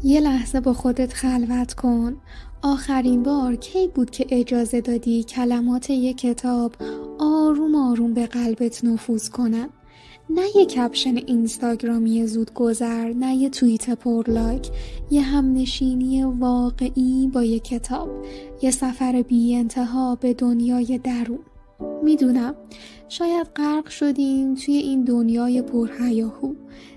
یه لحظه با خودت خلوت کن. آخرین بار کی بود که اجازه دادی کلمات یه کتاب آروم آروم به قلبت نفوذ کنن؟ نه یه کپشن اینستاگرامی زود گذر، نه یه توییت پر لایک، یه همنشینی واقعی با یه کتاب، یه سفر بی انتها به دنیای درون. میدونم شاید غرق شدیم توی این دنیای پرهیاهو.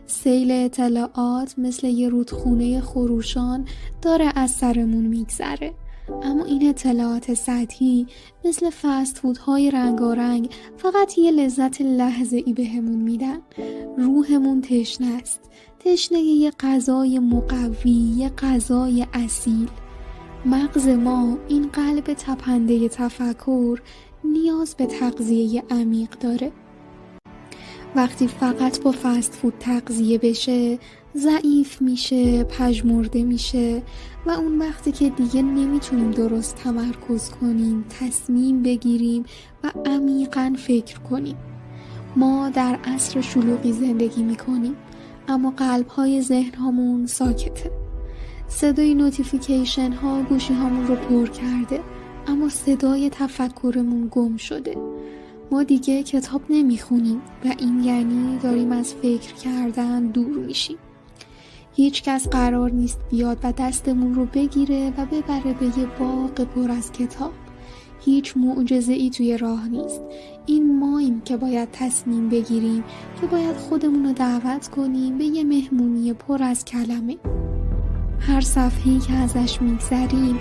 سیل اطلاعات مثل یه رودخونه خروشان داره از سرمون میگذره، اما این اطلاعات سطحی مثل فست فودهای رنگارنگ فقط یه لذت لحظه‌ای بهمون میدن. روحمون تشنه است، تشنه یه غذای مقوی، یه غذای اصیل. مغز ما، این قلب تپنده تفکر، نیاز به تغذیه عمیق داره. وقتی فقط با فست فود تغذیه بشه، ضعیف میشه، پژمرده میشه و اون وقتی که دیگه نمیتونیم درست تمرکز کنیم، تصمیم بگیریم و عمیقاً فکر کنیم. ما در عصر شلوغی زندگی میکنیم، اما قلب‌های ذهن‌هامون ساکته. صدای نوتیفیکیشن ها گوشی هامون رو پر کرده، اما صدای تفکرمون گم شده. ما دیگه کتاب نمیخونیم و این یعنی داریم از فکر کردن دور میشیم. هیچ کس قرار نیست بیاد و دستمون رو بگیره و ببره به یه باغ پر از کتاب. هیچ معجزه‌ای توی راه نیست. این ماییم که باید تصمیم بگیریم، که باید خودمون رو دعوت کنیم به یه مهمونی پر از کلمه. هر صفحه‌ای که ازش میگذریم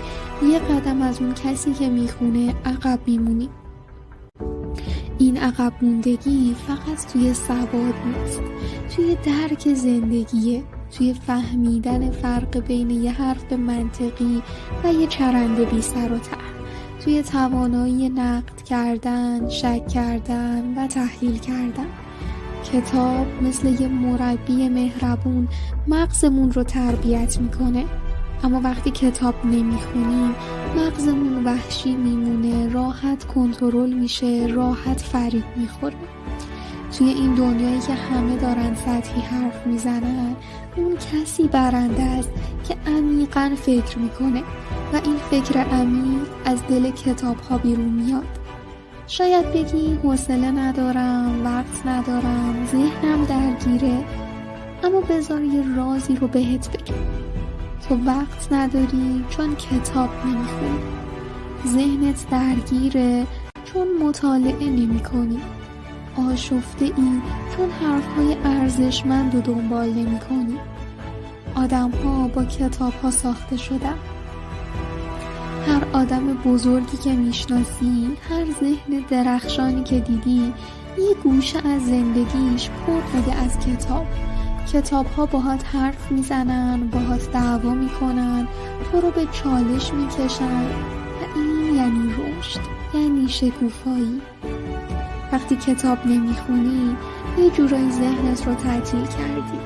یه قدم از اون کسی که میخونه عقب میمونیم. این عقب موندگی فقط توی سواد نیست، توی درک زندگیه، توی فهمیدن فرق بین یه حرف منطقی و یه چرند بی سر و ته، توی توانایی نقد کردن، شک کردن و تحلیل کردن. کتاب مثل یه مربی مهربون مغزمون رو تربیت میکنه، اما وقتی کتاب نمیخونیم مغزمون وحشی میمونه، راحت کنترل میشه، راحت فریب میخوره. توی این دنیایی که همه دارن سطحی حرف میزنن، اون کسی برنده است که عمیقاً فکر میکنه و این فکر عمیق از دل کتاب ها بیرون میاد. شاید بگی حوصله ندارم، وقت ندارم، ذهنم درگیره، اما بذار یه رازی رو بهت بگم. تو وقت نداری چون کتاب نمیخونی، ذهنت درگیره چون مطالعه نمی‌کنی، آشفته ای چون حرفهای ارزشمند رو دنبال نمی‌کنی. آدم‌ها با کتاب‌ها ساخته شدن. هر آدم بزرگی که میشناسی، هر ذهن درخشانی که دیدی، یه گوشه از زندگیش پر بوده از کتاب. کتاب‌ها باهات حرف میزنن، باهات دعوا میکنن، تو رو به چالش میکشن و این یعنی رشد، یعنی شکوفایی. وقتی کتاب نمیخونی، یه جورایی ذهنت رو تعطیل کردی.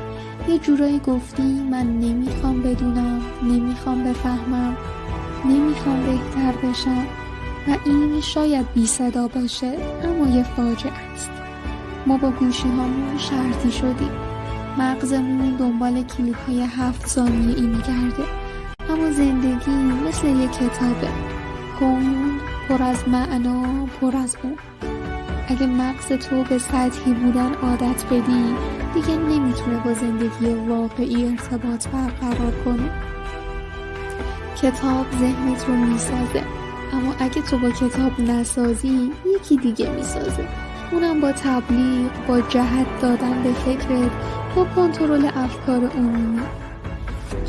یه جورایی گفتی من نمیخوام بدونم، نمیخوام بفهمم، نمیخوام بهتر بشم و این شاید بی صدا باشه، اما یه فاجعه است. ما با گوشی هامون شرطی شدیم. مغزمون دنبال کلیپ‌های 7 ثانیه‌ای میگرده، اما زندگی مثل یک کتابه، کند، پر از معنا، پر از اون. اگه مغز تو به سطحی بودن عادت بدی، دیگه نمیتونه با زندگی واقعی ارتباط برقرار کنه. کتاب ذهنت رو میسازه، اما اگه تو با کتاب نسازی، یکی دیگه میسازه. اونم با تبلیغ، با جهت دادن به فکرت، با کنترل افکار عمومی.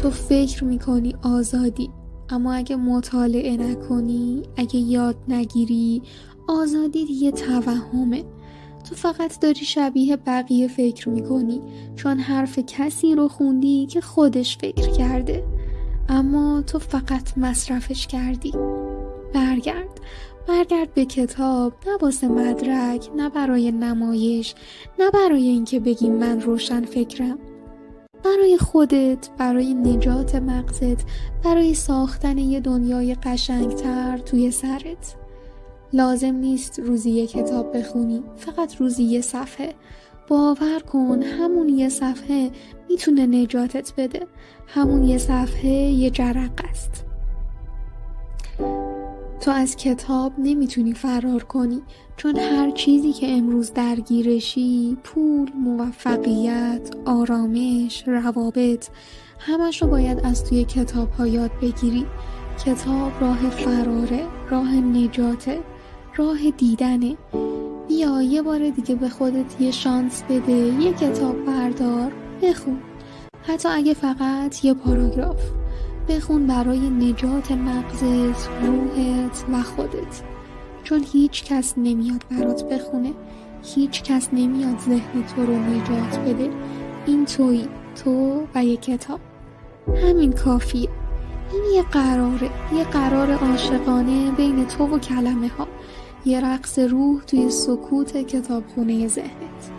تو فکر میکنی آزادی، اما اگه مطالعه نکنی، اگه یاد نگیری، آزادی دیگه توهمه. تو فقط داری شبیه بقیه فکر میکنی، چون حرف کسی رو خوندی که خودش فکر کرده، اما تو فقط مصرفش کردی. برگرد به کتاب، نه واسه مدرک، نه برای نمایش، نه برای اینکه بگی من روشن فکرم. برای خودت، برای نجات مغزت، برای ساختن یه دنیای قشنگتر توی سرت. لازم نیست روزی 1 کتاب بخونی، فقط روزی 1 صفحه. باور کن همون یه صفحه میتونه نجاتت بده. همون یه صفحه یه جرقه است. تو از کتاب نمیتونی فرار کنی، چون هر چیزی که امروز درگیرشی، پول، موفقیت، آرامش، روابط، همش رو باید از توی کتاب ها یاد بگیری. کتاب راه فراره، راه نجاته، راه دیدنه. بیا یه بار دیگه به خودت یه شانس بده، یه کتاب بردار، بخون. حتی اگه فقط یه پاراگراف بخون برای نجات مغزت، روحت و خودت. چون هیچ کس نمیاد برات بخونه، هیچ کس نمیاد ذهن تو رو نجات بده. این تویی، تو و یه کتاب. همین کافیه. این یه قرار عاشقانه بین تو و کلمه ها. یه رقص روح توی سکوت کتابخونه ذهنت.